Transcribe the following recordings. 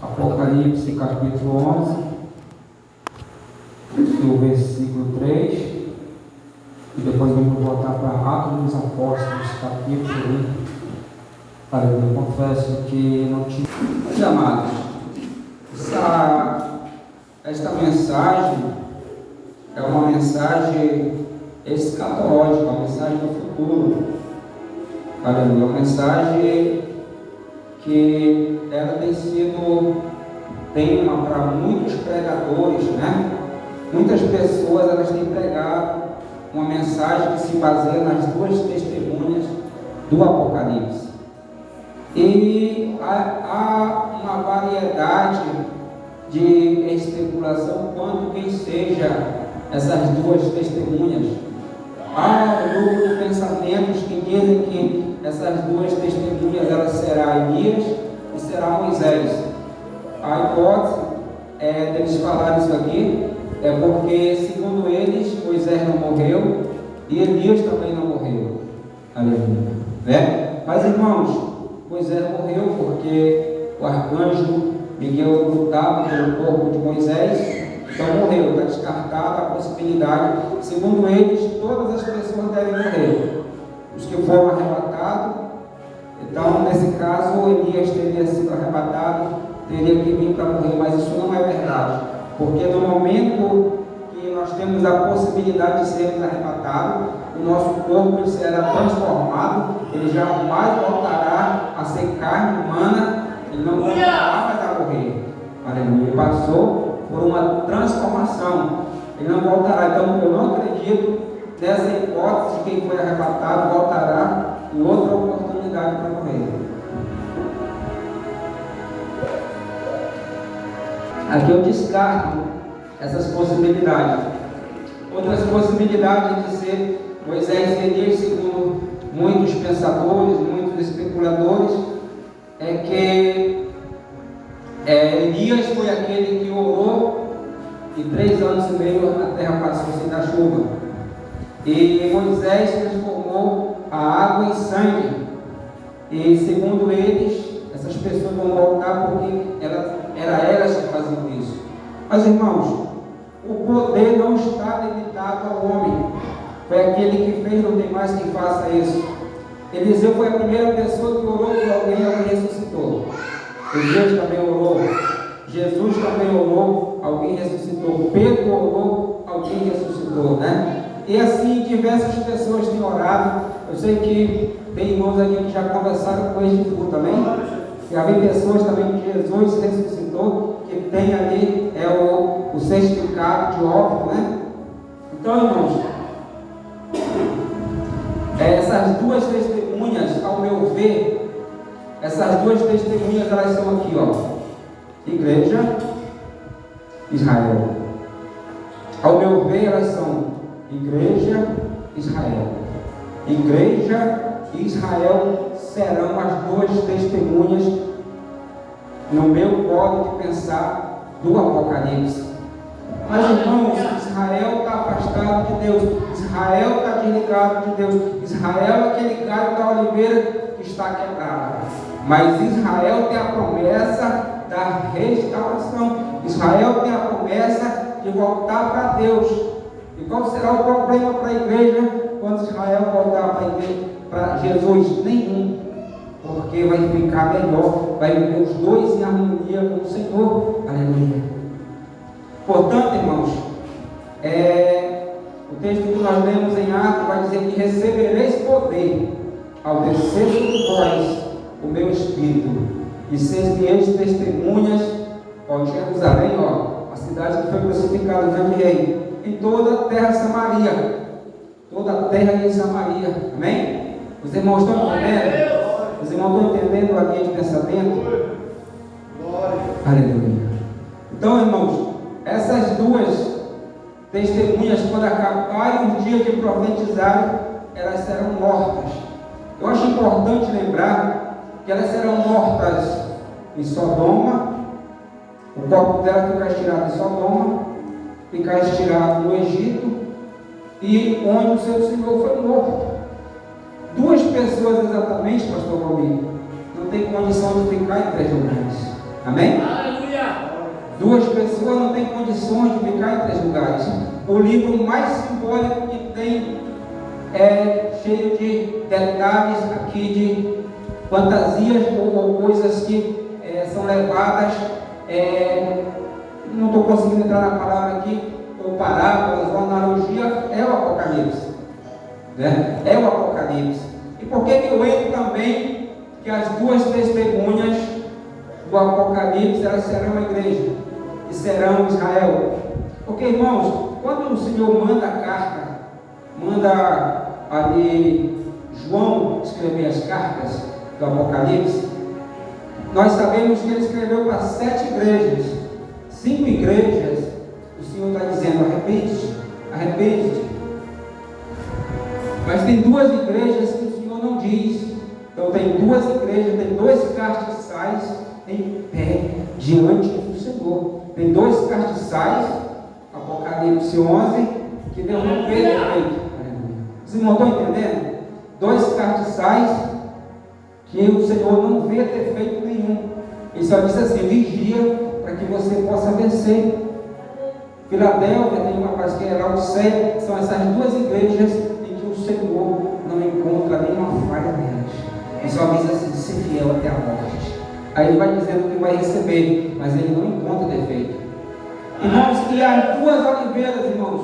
Apocalipse capítulo 11, do versículo 3, e depois vamos voltar para Atos dos Apóstolos, capítulo 1. Eu confesso que não tinha. Meus amados, esta mensagem é uma mensagem escatológica, uma mensagem do futuro. Aleluia, uma mensagem que ela tem sido tema para muitos pregadores, né? Muitas pessoas elas têm pregado uma mensagem que se baseia nas duas testemunhas do Apocalipse. E há uma variedade de especulação quanto quem seja essas duas testemunhas. Há um grupo de pensamentos que dizem que essas duas testemunhas elas será Elias e será Moisés. A hipótese deles falar isso aqui é porque, segundo eles, Moisés não morreu e Elias também não morreu. Aleluia. Né? Mas, irmãos, Moisés morreu porque o arcanjo Miguel lutava pelo corpo de Moisés, então morreu. Está descartada a possibilidade. Segundo eles, todas as pessoas devem morrer. Os que foram arrebatados, então, nesse caso, Elias teria sido arrebatado, teria que vir para morrer, mas isso não é verdade, porque no momento que nós temos a possibilidade de sermos arrebatados, o nosso corpo ele será transformado, ele jamais voltará a ser carne humana, ele não voltará mais a morrer. Aleluia. Ele passou por uma transformação, ele não voltará. Então, eu não acredito nessa hipótese de quem foi arrebatado voltará em outra oportunidade para morrer. Aqui eu descarto essas possibilidades. Outras possibilidades de ser Moisés e Elias, segundo muitos pensadores, muitos especuladores, é que Elias foi aquele que orou e 3 anos e meio a terra passou sem dar chuva. E Moisés transformou a água em sangue. E segundo eles, essas pessoas vão voltar porque era elas que faziam isso. Mas, irmãos, o poder não está limitado ao homem. Foi aquele que fez, não tem mais quem faça isso. Eliseu foi a primeira pessoa que orou por alguém e alguém ressuscitou. Elias também orou. Jesus também orou, alguém ressuscitou. Pedro orou, alguém ressuscitou, né? E assim diversas pessoas têm orado. Eu sei que tem irmãos aqui que já conversaram com este futuro também. Já vi pessoas também que Jesus ressuscitou, que tem ali o certificado de óbito, né? Então, irmãos, essas duas testemunhas, ao meu ver, essas duas testemunhas, elas são aqui, ó. Igreja, Israel. Ao meu ver, elas são Igreja, Israel. Igreja e Israel serão as duas testemunhas no meu modo de pensar do Apocalipse. Mas, irmãos, Israel está afastado de Deus, Israel está desligado de Deus, Israel é aquele galho da oliveira que está quebrado. Mas Israel tem a promessa da restauração, Israel tem a promessa de voltar para Deus. E qual será o problema para a igreja quando Israel voltar para Jesus? Nenhum, porque vai ficar melhor, vai viver os dois em harmonia com o Senhor. Aleluia. Portanto, irmãos, o texto que nós lemos em Atos vai dizer que recebereis poder ao descer sobre vós o meu Espírito, e sereis testemunhas em Jerusalém, a cidade que foi crucificado o grande rei, em toda a terra Samaria, toda a terra de Samaria. Amém? Os irmãos estão entendendo? Os irmãos estão entendendo a linha de pensamento? Aleluia. Então, irmãos, essas duas testemunhas, quando acabarem o dia de profetizar, elas serão mortas. Eu acho importante lembrar que elas serão mortas em Sodoma, o corpo dela ficar estirado em Sodoma, ficar estirado no Egito, e onde o seu Senhor foi morto. 2 pessoas exatamente, pastor Valmir, não tem condição de ficar em 3 lugares. Amém? Duas pessoas não têm condições de ficar em 3 lugares. O livro mais simbólico que tem é cheio de detalhes aqui de fantasias ou coisas que são levadas, não estou conseguindo entrar na palavra aqui, ou parábolas, ou analogia, é o Apocalipse, né? É o Apocalipse. E por que eu entro também que as 2 testemunhas do Apocalipse, elas serão a igreja e serão Israel? Porque, irmãos, quando o Senhor manda a carta, manda ali João escrever as cartas do Apocalipse, nós sabemos que ele escreveu para 7 igrejas. 5 igrejas, o Senhor está dizendo: arrepende-te, arrepende-te. Mas tem 2 igrejas que o Senhor não diz. Então tem 2 igrejas, tem 2 castiçais em pé diante do Senhor. Tem 2 castiçais, Apocalipse 11, que Deus não vê defeito. Vocês não estão entendendo? 2 castiçais que o Senhor não vê defeito nenhum. Ele só diz assim: vigia para que você possa vencer. Filadélfia tem uma, parece que é Laodiceia, são essas 2 igrejas em que o Senhor não encontra nenhuma falha nelas. Ele só diz assim: ser fiel até a morte. Aí ele vai dizendo que vai receber, mas ele não encontra defeito. Irmãos, e as 2 oliveiras, irmãos,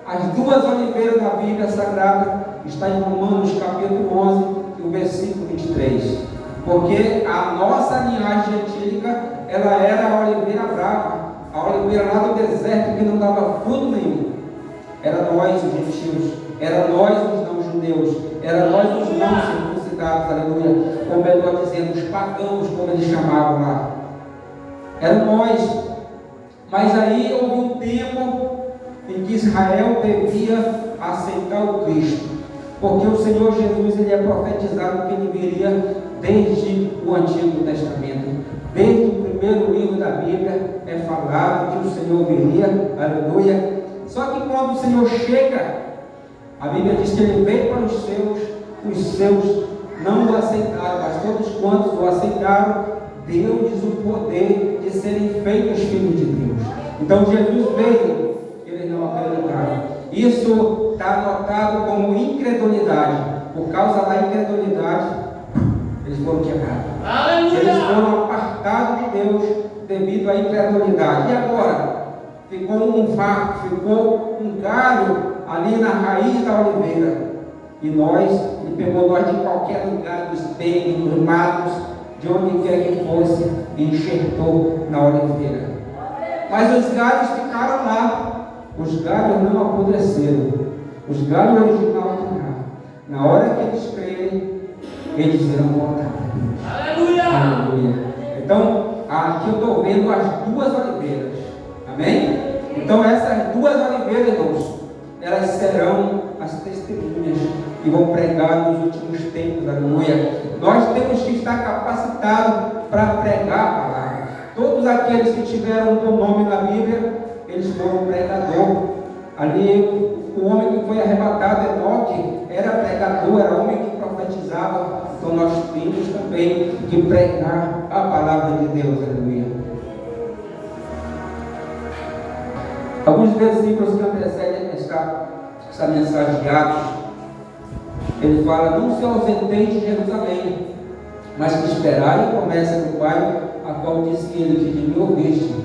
as 2 oliveiras da Bíblia Sagrada está em Romanos capítulo 11, e o versículo 23. Porque a nossa linhagem antiga, ela era a oliveira brava, a oliveira lá do deserto que não dava fruto nenhum. Era nós os gentios, era nós os não-judeus, era nós os não-circuncidados, aleluia, ou melhor dizendo, os pagãos, como eles chamavam lá. Eram nós. Mas aí houve um tempo em que Israel devia aceitar o Cristo, porque o Senhor Jesus, ele é profetizado que ele viria desde o Antigo Testamento. Desde o primeiro livro da Bíblia é falado que o Senhor viria, aleluia. Só que quando o Senhor chega, a Bíblia diz que ele veio para os seus não o aceitaram, mas todos quantos o aceitaram, deu-lhes o poder de serem feitos filhos de Deus. Então Jesus veio, eles não acreditaram. Isso está anotado como incredulidade. Por causa da incredulidade, eles foram quebrados. Aleluia! Eles foram apartados de Deus devido à incredulidade. E agora? Ficou um vácuo, ficou um galho ali na raiz da oliveira. E ele pegou nós de qualquer lugar, dos peitos, dos matos, de onde quer que fosse, e enxertou na oliveira. Mas os galhos ficaram lá. Os galhos não apodreceram. Os galhos originais ficaram. Na hora que eles crerem, eles irão voltar para Deus. Aleluia! Aleluia! Então, aqui eu estou vendo as 2 oliveiras. Amém? Então, essas 2 oliveiras, irmãos, elas serão as testemunhas que vão pregar nos últimos tempos. Aleluia! Nós temos que estar capacitados para pregar a palavra. Todos aqueles que tiveram um nome na Bíblia, eles foram pregador. Ali, o homem que foi arrebatado, Enoque, era pregador, era homem que profetizava. Então nós temos também que pregar a palavra de Deus. Aleluia! Alguns versículos que antecedem essa mensagem de Atos, ele fala: não se ausenteis de Jerusalém, mas que esperai a promessa do Pai, a qual disse ele que de mim ouviste.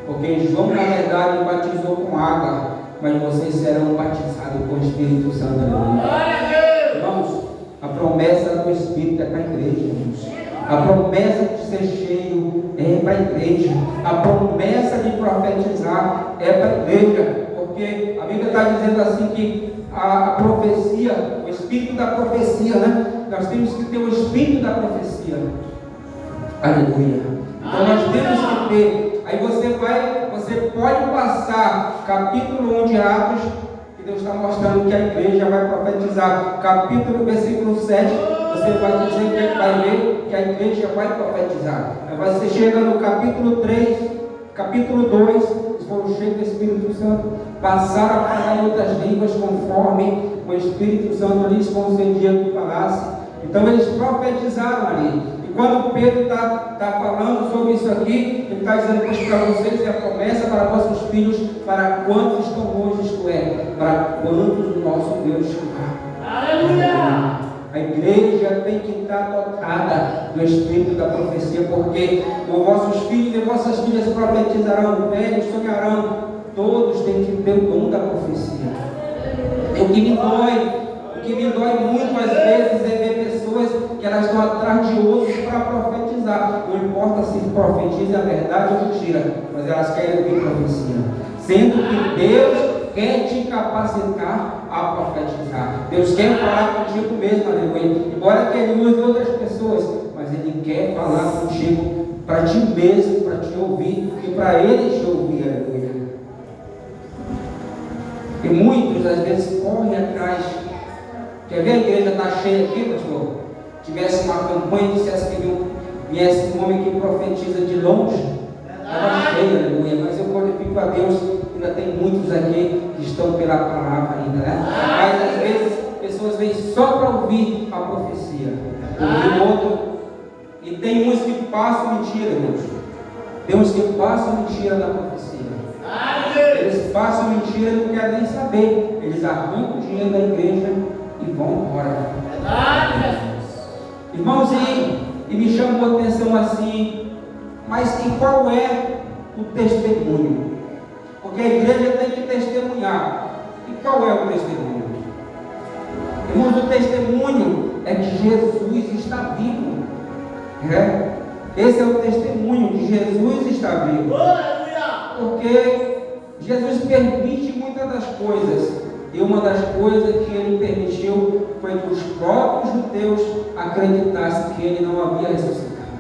Porque João, na verdade, batizou com água, mas vocês serão batizados com o Espírito Santo. Aleluia! Irmãos, a promessa do Espírito é para a igreja, irmãos. A promessa de ser cheio é para a igreja. A promessa de profetizar é para a igreja. Porque a Bíblia está dizendo assim que a profecia, o Espírito da profecia, né? Nós temos que ter o Espírito da profecia. Aleluia! Então nós temos que ter. Aí você pode passar capítulo 1 de Atos, que Deus está mostrando que a igreja vai profetizar. Capítulo, versículo 7, você vai dizer que vai ver que a igreja vai profetizar. Aí você chega no capítulo 3, capítulo 2, eles foram cheios do Espírito Santo, passaram a falar em outras línguas conforme o Espírito Santo lhes concedia que falasse. Então eles profetizaram ali. E quando Pedro está falando sobre isso aqui, ele está dizendo: pois para vocês é a promessa para vossos filhos, para quantos estão longe, isto é, para quantos o nosso Deus chamar. Aleluia! A igreja tem que estar tocada do espírito da profecia, porque os vossos filhos e vossas filhas profetizarão, velhos sonharão, todos têm que ter o dom da profecia. O que me dói muito às vezes é ver pessoas que elas estão atrás de outros para profetizar. Não importa se profetiza a verdade ou mentira, mas elas querem ouvir profecia. Sendo que Deus quer te capacitar a profetizar. Deus quer falar contigo mesmo, aleluia. Embora que Ele use outras pessoas, mas Ele quer falar contigo para ti mesmo, para te ouvir e para Ele te ouvir, aleluia. E muitos às vezes correm atrás. Quer ver a igreja está cheia aqui, pastor? Tivesse uma campanha e dissesse que viesse um homem que profetiza de longe, estava cheia, aleluia. Mas eu glorifico a Deus, ainda tem muitos aqui que estão pela palavra ainda, né? Mas às vezes pessoas vêm só para ouvir a profecia, ouvir o outro. E tem uns que passam mentira, Deus. Tem uns que passam mentira da profecia. Eles passam mentira e não querem nem saber. Eles arrancam o dinheiro da igreja e vão embora. Irmãos, e me chamou a atenção assim, mas e qual é o testemunho? Porque a igreja tem que testemunhar. E qual é o testemunho? Irmãos, o testemunho é que Jesus está vivo. Esse é o testemunho de Jesus está vivo. Porque Jesus permite muitas das coisas. E uma das coisas que Ele permitiu foi que os próprios judeus acreditassem que Ele não havia ressuscitado.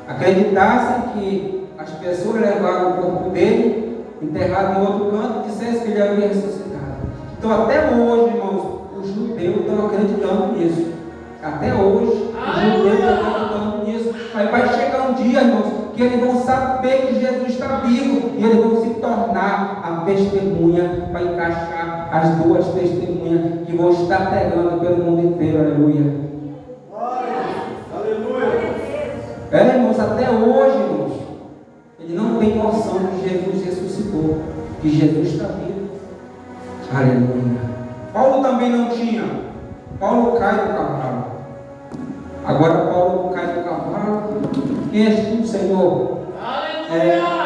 Acreditassem que as pessoas levaram o corpo dele, enterrado em outro canto, e dissessem que Ele havia ressuscitado. Então até hoje, irmãos, os judeus estão acreditando nisso. Até hoje, os judeus estão acreditando nisso. Aí vai chegar um dia, irmãos, que eles vão saber que Jesus está vivo e eles vão se tornar a testemunha, vai encaixar as duas testemunhas que vão estar pregando pelo mundo inteiro, aleluia. Aleluia. Irmãos, até hoje, irmãos, ele não tem noção que Jesus ressuscitou, que Jesus está vivo. Aleluia. Paulo também não tinha. Paulo cai do cavalo. Agora Paulo cai do cavalo. Quem és tu, Senhor?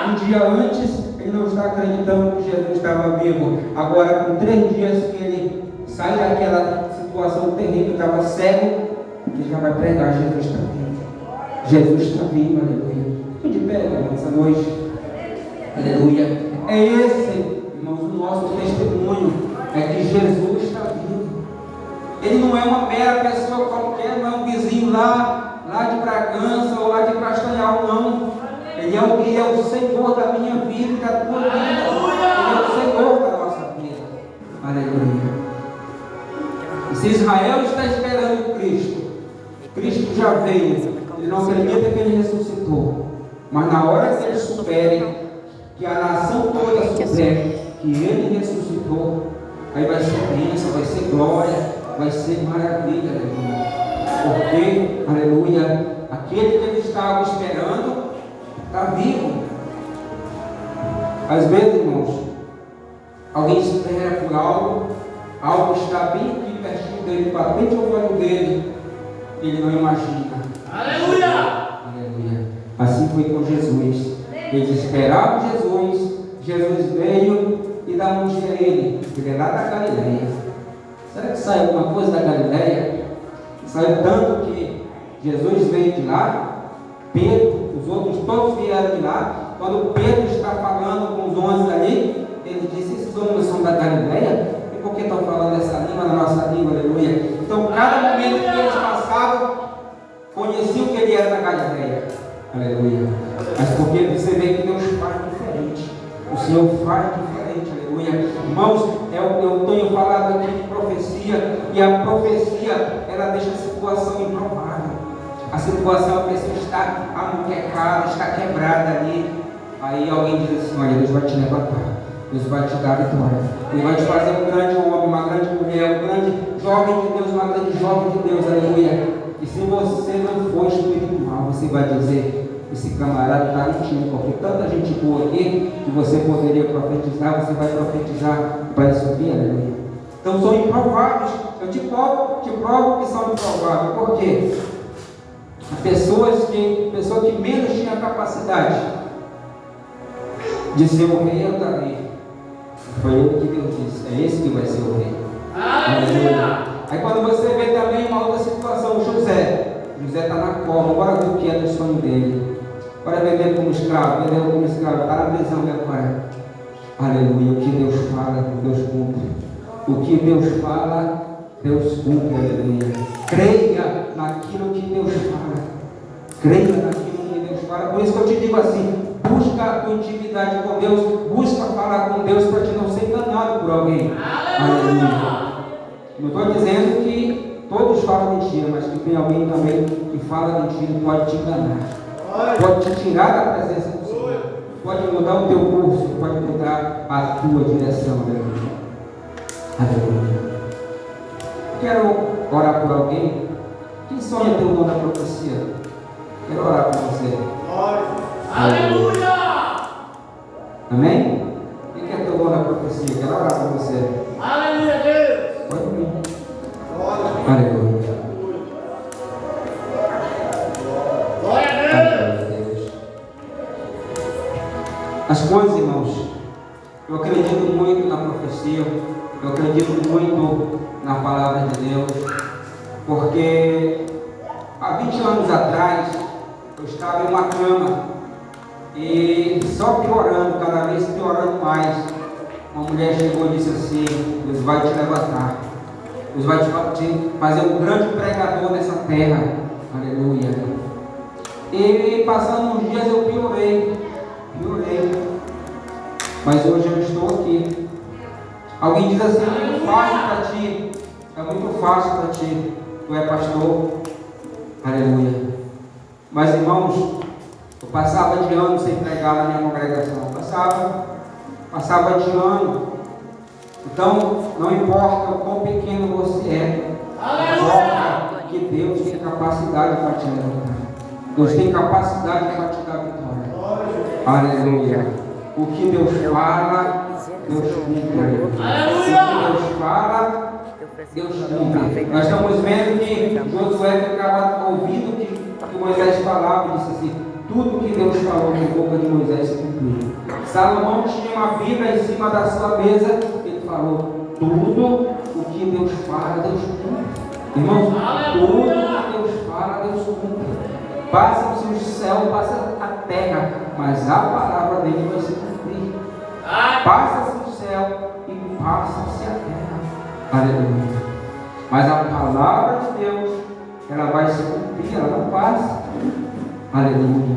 Um dia antes ele não está acreditando que Jesus estava vivo. Agora, com 3 dias que ele sai daquela situação terrível, estava cego, ele já vai pregar: Jesus está vivo. Jesus está vivo, aleluia. Fique de pé, irmão, essa noite. Aleluia. É esse, irmãos, o nosso testemunho. É que Jesus está vivo. Ele não é uma mera pessoa qualquer, não é um vizinho lá de Bragança ou lá de Castanhal, não. Ele é o Senhor da minha vida e da tua vida. Ele é o Senhor da nossa vida. Aleluia. E se Israel está esperando Cristo, Cristo já veio. Ele não acredita que Ele ressuscitou. Mas na hora que eles souberem, que a nação toda souber que Ele ressuscitou, aí vai ser bênção, vai ser glória, vai ser maravilha, aleluia. Porque, aleluia, aquele que eles estavam esperando está vivo. Às vezes, irmãos, alguém espera por algo está bem aqui pertinho dele, patente ao olho dele, ele não imagina. Aleluia! Aleluia. Assim foi com Jesus. Eles esperavam Jesus, Jesus veio e dá um dia a ele é lá da Galileia. Será que sai alguma coisa da Galileia? Saiu tanto que Jesus veio de lá, Pedro, os outros todos vieram de lá. Quando Pedro está falando com os 11 ali, ele disse: esses homens são da Galileia? E por que estão falando essa língua, na nossa língua, aleluia? Então, cada momento que eles passavam, conheciam que ele era da Galileia, aleluia. Mas porque você vê que Deus faz diferente, o Senhor faz diferente, aleluia. Irmãos, eu tenho falado aqui de profecia, e a profecia, ela deixa a situação improvável. A situação, a pessoa está amuquecada, está quebrada ali. Aí alguém diz assim: olha, Deus vai te levantar, Deus vai te dar a vitória, Ele vai te fazer um grande homem, uma grande mulher, um grande jovem de Deus, uma grande jovem de Deus, aleluia. E se você não for espiritual, você vai dizer: esse camarada está mentindo, porque tanta gente boa aqui que você poderia profetizar, você vai profetizar para subir, aleluia. Então são improváveis. Eu te provo que são improváveis. Por quê? Pessoa que menos tinha capacidade de ser o rei ou da rei. Foi ele que Deus disse: é esse que vai ser o rei. Aleluia. Aí quando você vê também uma outra situação, José está na cova, bora ver o que é do sonho dele. Bora vender como escravo, está na prisão agora. Aleluia. O que Deus fala, Deus cumpre. O que Deus fala, Deus cumpre, aleluia. Creia naquilo que Deus fala. Creia naquilo que Deus fala. Por isso que eu te digo assim: busca a tua intimidade com Deus, busca falar com Deus para te não ser enganado por alguém. Aleluia. Não estou dizendo que todos falam mentira, mas que tem alguém também que fala mentira e pode te enganar. Pode te tirar da presença do Senhor. Pode mudar o teu curso, pode mudar a tua direção. Aleluia. Aleluia. Quero orar por alguém. Quem sonha ter o dom da profecia? Quero orar por você. Aleluia. Amém? Quem quer ter o dom da profecia? Quero orar por você. Aleluia, Deus. Pode vir. Aleluia. Glória a Deus. As coisas, irmãos, eu acredito muito na profecia. Eu acredito muito na palavra de Deus, porque há 20 anos atrás eu estava em uma cama e só piorando, cada vez piorando mais. Uma mulher chegou e disse assim: Deus vai te levantar, Deus vai te fazer um grande pregador nessa terra. Aleluia. E passando uns dias eu piorei, mas hoje eu estou aqui. Alguém diz assim: é muito fácil para ti, é muito fácil para ti, tu é pastor. Aleluia. Mas irmãos, eu passava de ano sem pregar na minha congregação, passava de ano. Então não importa o quão pequeno você é, importa que Deus tem capacidade para te levantar. Deus tem capacidade para te dar vitória. Aleluia. O que Deus fala, Deus cumpre. O que Deus fala, Deus cumpre. Nós estamos vendo que Josué ficava ouvindo que Moisés falava e disse assim: tudo que Deus falou na boca de Moisés se cumpriu. Salomão tinha uma Bíblia em cima da sua mesa, ele falou: tudo o que Deus fala, Deus cumpre. Irmãos, tudo que Deus fala, Deus cumpre. Passa-se o céu, passa a terra, mas a palavra dele vai se cumprir. Passa-se o céu e passa-se a terra. Aleluia. Mas a palavra de Deus, ela vai se cumprir, ela não passa. Aleluia.